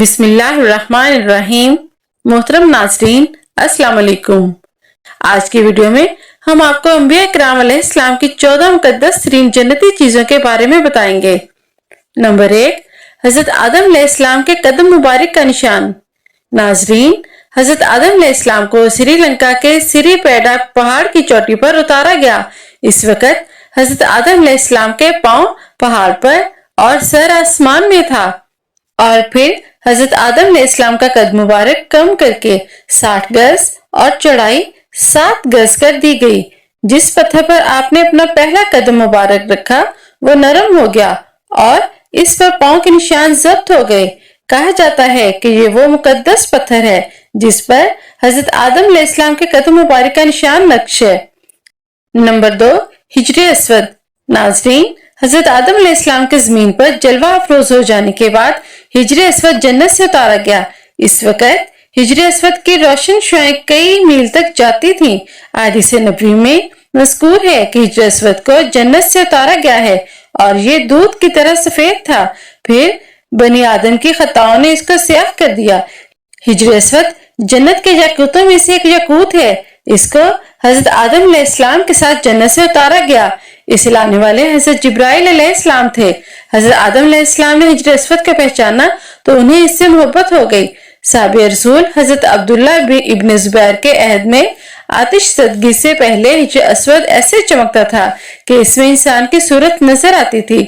بسم اللہ الرحمن الرحیم۔ محترم ناظرین السلام علیکم۔ آج کی ویڈیو میں ہم آپ کو انبیاء کرام علیہ السلام کی 14 مقدس ترین جنتی چیزوں کے بارے میں بتائیں گے۔ نمبر 1، حضرت آدم علیہ السلام کے قدم مبارک کا نشان۔ ناظرین، حضرت آدم علیہ السلام کو سری لنکا کے سری پیڈا پہاڑ کی چوٹی پر اتارا گیا۔ اس وقت حضرت آدم علیہ السلام کے پاؤں پہاڑ پر اور سر آسمان میں تھا، اور پھر حضرت آدم علیہ السلام کا قد مبارک کم کر کے 60 گز اور چوڑائی 7 گز کر دی گئی۔ جس پتھر پر آپ نے اپنا پہلا قدم مبارک رکھا وہ نرم ہو گیا اور اس پر پاؤں کے نشان ضبط ہو گئے۔ کہا جاتا ہے کہ یہ وہ مقدس پتھر ہے جس پر حضرت آدم علیہ السلام کے قدم مبارک کا نشان نقش ہے۔ نمبر 2، حجر اسود۔ ناظرین، حضرت آدم علیہ السلام کے زمین پر جلوہ افروز ہو جانے کے بعد حجر اسود جنت سے اتارا گیا۔ اس وقت حجر اسود کی روشن شعاعیں کئی میل تک جاتی تھیں۔ احادیث نبوی میں مذکور ہے کہ حجر اسود کو جنت سے اتارا گیا ہے اور یہ دودھ کی طرح سفید تھا، پھر بنی آدم کی خطاؤں نے اس کو سیاہ کر دیا۔ حجر اسود جنت کے یاقوتوں میں سے ایک یاقوت ہے۔ اس کو حضرت آدم علیہ السلام کے ساتھ جنت سے اتارا گیا۔ اسے لانے والے حضرت جبرائیل علیہ السلام تھے۔ حضرت آدم علیہ السلام نے حجر اسود کو پہچانا تو انہیں اس سے محبت ہو گئی۔ صحابہ رسول حضرت عبداللہ ابن زبیر کے عہد میں آتش زدگی سے پہلے حجر اسود ایسے چمکتا تھا کہ اس میں انسان کی صورت نظر آتی تھی۔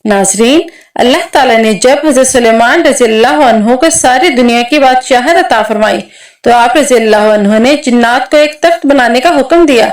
ناظرین، اللہ تعالیٰ نے جب حضرت سلیمان رضی اللہ عنہ کو ساری دنیا کی بادشاہت عطا فرمائی تو آپ رضی اللہ عنہ نے جنات کو ایک تخت بنانے کا حکم دیا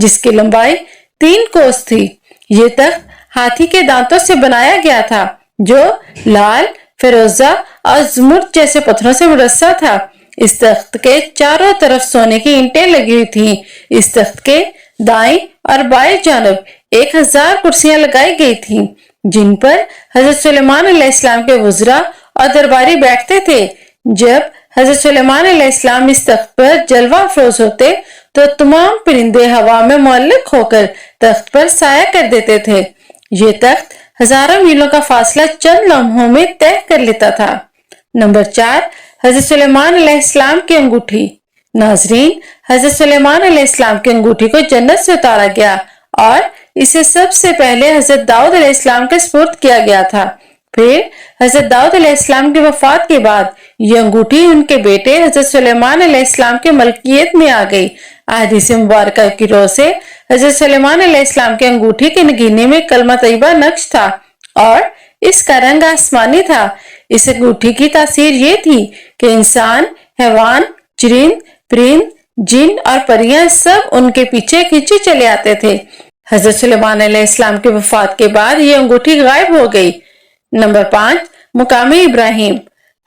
جس کی لمبائی 3 کوس تھی۔ یہ تخت ہاتھی کے دانتوں سے بنایا گیا تھا جو لال، فیروزہ اور زمرد جیسے پتھروں سے مرصع تھا۔ اس تخت کے چاروں طرف سونے کی اینٹیں لگی ہوئی تھیں۔ اس تخت کے دائیں اور بائیں جانب 1000 کرسیاں لگائی گئی تھیں جن پر حضرت سلیمان علیہ السلام کے وزراء اور درباری بیٹھتے تھے۔ جب حضرت سلیمان علیہ السلام اس تخت پر جلوہ افروز ہوتے تو تمام پرندے ہوا میں معلق ہو کر تخت پر سایہ کر دیتے تھے۔ یہ تخت ہزاروں میلوں کا فاصلہ چند لمحوں میں طے کر لیتا تھا۔ نمبر 4، حضرت سلیمان علیہ السلام کی انگوٹھی۔ ناظرین، حضرت سلیمان علیہ السلام کی انگوٹھی کو جنت سے اتارا گیا اور اسے سب سے پہلے حضرت داؤد علیہ السلام کے سپرد کیا گیا تھا۔ پھر حضرت داؤد علیہ السلام کی وفات کے بعد یہ انگوٹھی ان کے بیٹے حضرت سلیمان علیہ السلام کے ملکیت میں آ گئی۔ احادیث مبارکہ کی روح سے حضرت سلیمان علیہ السلام کی انگوٹھی کے نگینے میں کلمہ طیبہ نقش تھا اور اس کا رنگ آسمانی تھا۔ اس انگوٹھی کی تاثیر یہ تھی کہ انسان، حیوان، چرند، پرند، جن اور پریاں سب ان کے پیچھے کھینچے چلے آتے تھے۔ حضرت سلیمان علیہ السلام کی وفات کے بعد یہ انگوٹھی غائب ہو گئی۔ نمبر 5، مقام ابراہیم۔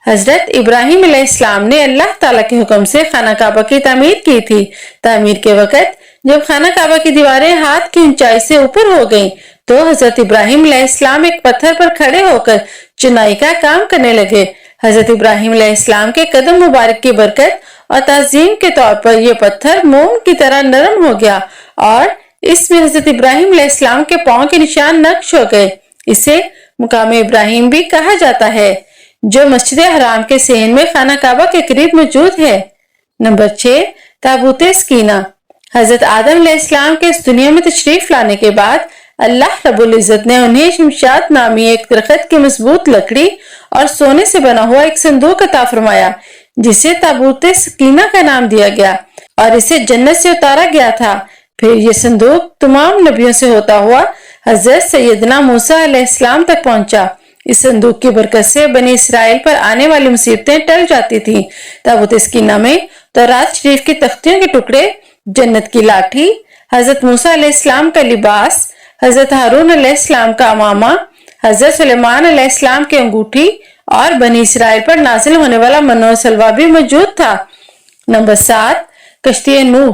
حضرت ابراہیم علیہ السلام نے اللہ تعالیٰ کے حکم سے خانہ کعبہ کی تعمیر کی تھی۔ تعمیر کے وقت جب خانہ کعبہ کی دیواریں ہاتھ کی اونچائی سے اوپر ہو گئیں تو حضرت ابراہیم علیہ السلام ایک پتھر پر کھڑے ہو کر چنائی کا کام کرنے لگے۔ حضرت ابراہیم علیہ السلام کے قدم مبارک کی برکت اور تعظیم کے طور پر یہ پتھر موم کی طرح نرم ہو گیا اور اس میں حضرت ابراہیم علیہ السلام کے پاؤں کے نشان نقش ہو گئے۔ اسے مقام ابراہیم بھی کہا جاتا ہے جو مسجد حرام کے صحن میں خانہ کعبہ کے قریب موجود ہے۔ نمبر 6، تابوت سکینہ۔ حضرت آدم علیہ السلام کے اس دنیا میں تشریف لانے کے بعد اللہ رب العزت نے انہیں شمشاد نامی ایک درخت کی مضبوط لکڑی اور سونے سے بنا ہوا ایک صندوق عطا فرمایا جسے تابوت سکینہ کا نام دیا گیا اور اسے جنت سے اتارا گیا تھا۔ پھر یہ صندوق تمام نبیوں سے ہوتا ہوا حضرت سیدنا موسیٰ علیہ السلام تک پہنچا۔ اس صندوق کی برکت سے بنی اسرائیل پر آنے والی مصیبتیں ٹل جاتی تھیں۔ تابوت سکینہ میں تورات شریف کی تختیوں کے ٹکڑے، جنت کی لاٹھی، حضرت موسیٰ علیہ السلام کا لباس، حضرت ہارون علیہ السلام کا امامہ، حضرت سلیمان علیہ السلام کی انگوٹھی اور بنی اسرائیل پر نازل ہونے والا من و سلوہ بھی موجود تھا۔ نمبر 7، کشتی نوح۔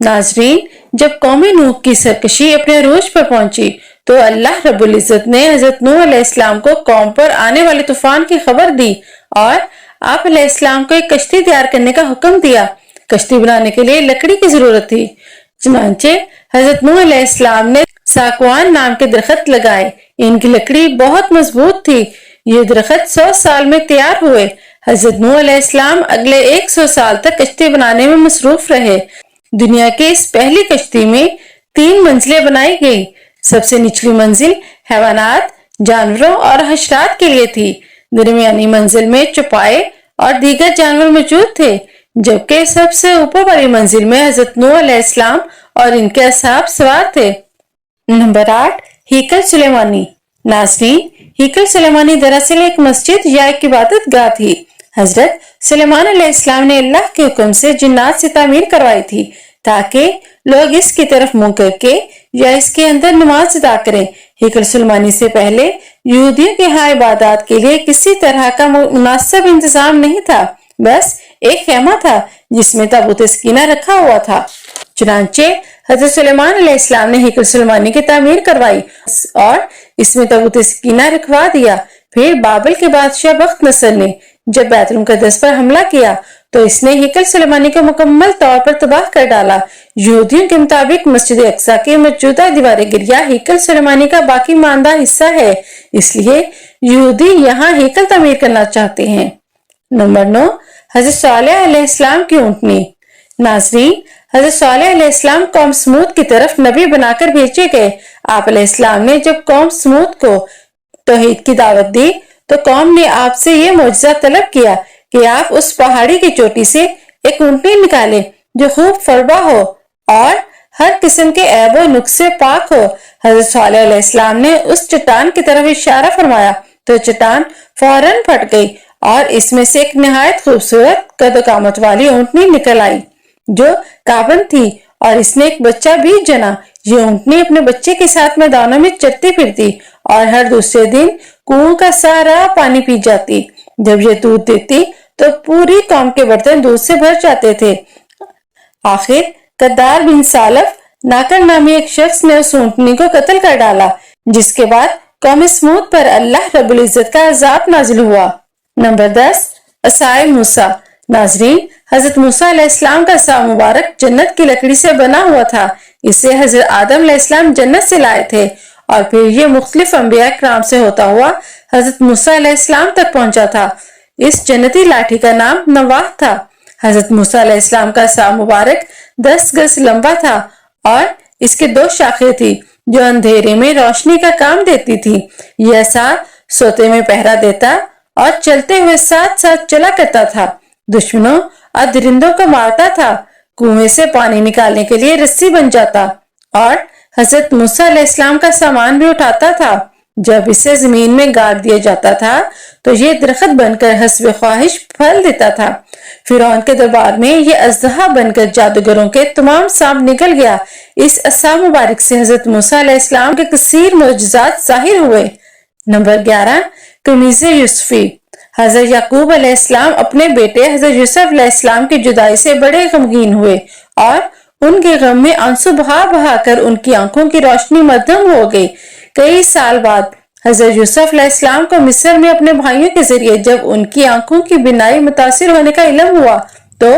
ناظرین، جب قوم نوح کی سرکشی اپنے عروج پر پہنچی تو اللہ رب العزت نے حضرت نوح علیہ السلام کو قوم پر آنے والے طوفان کی خبر دی اور آپ علیہ السلام کو ایک کشتی تیار کرنے کا حکم دیا۔ کشتی بنانے کے لیے لکڑی کی ضرورت تھی، چنانچہ حضرت نوح علیہ السلام نے ساکوان نام کے درخت لگائے۔ ان کی لکڑی بہت مضبوط تھی۔ یہ درخت 100 سال میں تیار ہوئے۔ حضرت نوح علیہ السلام اگلے 100 سال تک کشتی بنانے میں مصروف رہے۔ دنیا کی اس پہلی کشتی میں 3 منزلیں بنائی گئی۔ سب سے نچلی منزل حیوانات، جانوروں اور حشرات کے لیے تھی۔ درمیانی منزل میں چوپائے اور دیگر جانور موجود تھے، جبکہ سب سے اوپر والی منزل میں حضرت نوح علیہ السلام اور ان کے اصحاب سوار تھے۔ نمبر 8، ہیکل سلیمانی۔ ناظرین، ہیکل سلیمانی دراصل ایک مسجد یا ایک عبادت گاہ تھی۔ حضرت سلیمان علیہ السلام نے اللہ کے حکم سے جنات سے تعمیر کروائی تھی تاکہ لوگ اس کی طرف منہ کر کے یا اس کے اندر نماز ادا کریں۔ ہیکل سلیمانی سے پہلے یہودیوں کے ہاں عبادات کے لیے کسی طرح کا مناسب انتظام نہیں تھا، بس ایک خیمہ تھا جس میں تابوت سکینہ رکھا ہوا تھا۔ چنانچہ حضرت سلیمان علیہ السلام نے ہیکل سلیمانی کی تعمیر کروائی اور اس میں تابوت سکینہ رکھوا دیا۔ پھر بابل کے بادشاہ بخت نصر نے جب بیت المقدس پر حملہ کیا تو اس نے ہیکل سلیمانی کو مکمل طور پر تباہ کر ڈالا۔ یہودیوں کے مطابق مسجد اقصی کی موجودہ دیوار گریا ہیکل سلیمانی کا باقی ماندہ حصہ ہے، اس لیے یہودی یہاں ہیکل تعمیر کرنا چاہتے ہیں۔ نمبر 9، حضرت صالح علیہ السلام کی اونٹنی۔ ناظرین، حضرت صالح علیہ السلام قوم سمود کی طرف نبی بنا کر بھیجے گئے۔ آپ علیہ السلام نے جب قوم سمود کو توحید کی دعوت دی تو قوم نے آپ سے یہ معجزہ طلب کیا کہ آپ اس پہاڑی کی چوٹی سے ایک اونٹنی نکالیں جو خوب فربا ہو اور ہر قسم کے عیب و نقص سے پاک ہو۔ حضرت صالح علیہ السلام نے اس چٹان کی طرف اشارہ فرمایا تو چٹان فوراً پھٹ گئی اور اس میں سے ایک نہایت خوبصورت قد و قامت والی اونٹنی نکل آئی جو گابن تھی اور اس نے ایک بچہ بھی جنا۔ یہ اونٹنی اپنے بچے کے ساتھ میدانوں میں چلتی پھرتی اور ہر دوسرے دن کنویں کا سارا پانی پی جاتی۔ جب یہ دودھ دیتی تو پوری قوم کے برتن دودھ سے بھر جاتے تھے۔ آخر قدار بن سالف ناکر نامی ایک شخص نے اس اونٹنی کو قتل کر ڈالا، جس کے بعد قوم سمود پر اللہ رب العزت کا عذاب نازل ہوا۔ نمبر 10، عصائے موسیٰ۔ ناظرین، حضرت موسیٰ علیہ السلام کا عصا مبارک جنت کی لکڑی سے بنا ہوا تھا۔ اسے حضرت آدم علیہ السلام جنت سے لائے تھے اور پھر یہ مختلف انبیاء کرام سے ہوتا ہوا حضرت موسیٰ علیہ السلام تک پہنچا تھا۔ اس جنتی لاٹھی کا نام نواح تھا۔ حضرت موسیٰ علیہ السلام کا عصا مبارک 10 گز لمبا تھا اور اس کے 2 شاخیں تھی جو اندھیرے میں روشنی کا کام دیتی تھی۔ یہ عصا سوتے میں پہرا دیتا اور چلتے ہوئے ساتھ ساتھ چلا کرتا تھا، دشمنوں اور درندوں کو مارتا تھا، کنویں سے پانی نکالنے کے لیے رسی بن جاتا اور حضرت موسیٰ علیہ السلام کا سامان بھی اٹھاتا تھا۔ جب اسے زمین میں گاڑ دیا جاتا تھا تو یہ درخت بن کر حسب خواہش پھل دیتا تھا۔ فرعون کے دربار میں یہ اژدہا بن کر جادوگروں کے تمام سانپ نکل گیا۔ اس عصا مبارک سے حضرت موسیٰ علیہ السلام کے کثیر معجزات ظاہر ہوئے۔ نمبر 11، قمیض یوسفی۔ حضرت یعقوب علیہ السلام اپنے بیٹے حضرت یوسف علیہ السلام کی جدائی سے بڑے غمگین ہوئے اور ان کے غم میں آنسو بہا بہا کر ان کی آنکھوں کی روشنی مدھم ہو گئی۔ کئی سال بعد حضرت یوسف علیہ السلام کو مصر میں اپنے بھائیوں کے ذریعے جب ان کی آنکھوں کی بینائی متاثر ہونے کا علم ہوا تو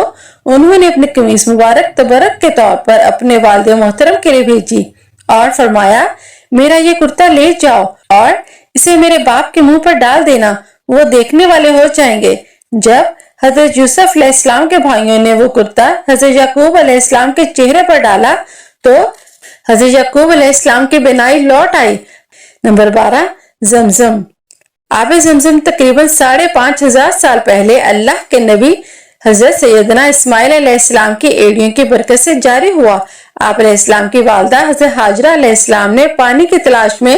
انہوں نے اپنی قمیص مبارک تبرک کے طور پر اپنے والد محترم کے لیے بھیجی اور فرمایا، میرا یہ کرتا لے جاؤ اور اسے میرے باپ کے منہ پر ڈال دینا، وہ دیکھنے والے ہو جائیں گے۔ جب حضرت یوسف علیہ السلام کے بھائیوں نے وہ کرتا حضرت یعقوب علیہ السلام کے چہرے پر ڈالا تو حضرت یعقوب علیہ السلام کی بینائی لوٹ آئی۔ نمبر 12، زمزم۔ آب زمزم تقریباً 5500 سال پہلے اللہ کے نبی حضرت سیدنا اسماعیل علیہ السلام کی ایڑیوں کی برکت سے جاری ہوا۔ آپ علیہ السلام کی والدہ حضرت ہاجرہ علیہ السلام نے پانی کی تلاش میں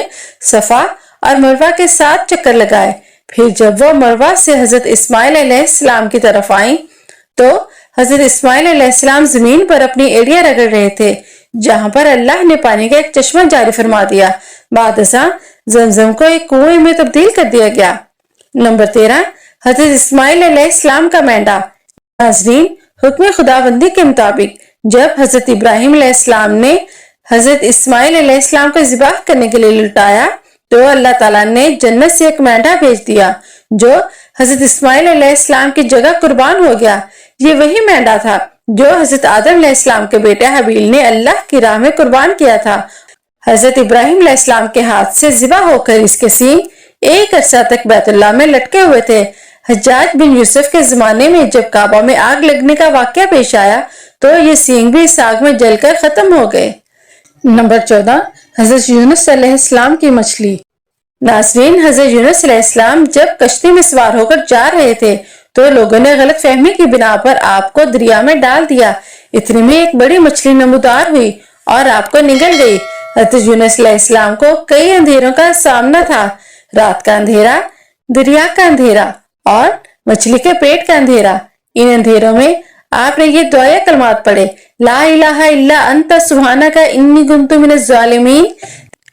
صفا اور مروہ کے 7 چکر لگائے۔ پھر جب وہ مروہ سے حضرت اسماعیل علیہ السلام کی طرف آئیں تو حضرت اسماعیل علیہ السلام زمین پر اپنی ایڑیاں رگڑ رہے تھے، جہاں پر اللہ نے پانی کا ایک چشمہ جاری فرما دیا۔ بعد ازاں زمزم کو ایک کنویں میں تبدیل کر دیا گیا۔ نمبر 13، حضرت اسماعیل علیہ السلام کا مینڈا۔ ناظرین، حکم خداوندی کے مطابق جب حضرت ابراہیم علیہ السلام نے حضرت اسماعیل علیہ السلام کو ذبح کرنے کے لیے لٹایا تو اللہ تعالیٰ نے جنت سے ایک مینڈا بھیج دیا جو حضرت اسماعیل علیہ السلام کی جگہ قربان ہو گیا۔ یہ وہی مینڈا تھا جو حضرت آدم علیہ السلام کے بیٹے حابیل نے اللہ کی راہ میں قربان کیا تھا۔ حضرت ابراہیم علیہ السلام کے ہاتھ سے ذبح ہو کر اس کے سینگ ایک عرصہ تک بیت اللہ میں لٹکے ہوئے تھے۔ حجاج بن یوسف کے زمانے میں جب کعبہ میں آگ لگنے کا واقعہ پیش آیا تو یہ سینگ بھی اس آگ میں جل کر ختم ہو گئے۔ نمبر 14، حضرت یونس علیہ السلام کی مچھلی۔ ناظرین، حضرت یونس علیہ السلام جب کشتی میں سوار ہو کر جا رہے تھے تو لوگوں نے غلط فہمی کی بنا پر آپ کو دریا میں ڈال دیا۔ اتنے میں ایک بڑی مچھلی نمودار ہوئی اور آپ کو نگل گئی۔ حضرت یونس علیہ السلام کو کئی اندھیروں کا سامنا تھا، رات کا اندھیرا، دریا کا اندھیرا اور مچھلی کے پیٹ کا اندھیرا۔ ان اندھیروں میں آپ نے یہ دعائے کلمات پڑھے، لا الہ الا انت سبحانک انی کنت من الظالمین۔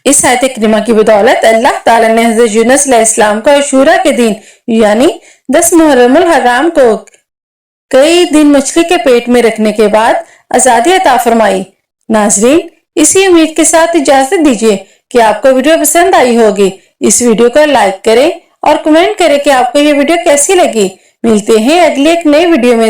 اس آیت کریمہ کی بدولت اللہ تعالیٰ نے حضرت یونس علیہ السلام کو عاشوراء کے دن یعنی 10 محرم الحرام کو کئی دن مچھلی کے پیٹ میں رکھنے کے بعد آزادی عطا فرمائی۔ ناظرین، اسی امید کے ساتھ اجازت دیجیے کہ آپ کو ویڈیو پسند آئی ہوگی۔ اس ویڈیو کو لائک کریں اور کمنٹ کریں کہ آپ کو یہ ویڈیو کیسی لگی۔ ملتے ہیں اگلی ایک نئی ویڈیو میں۔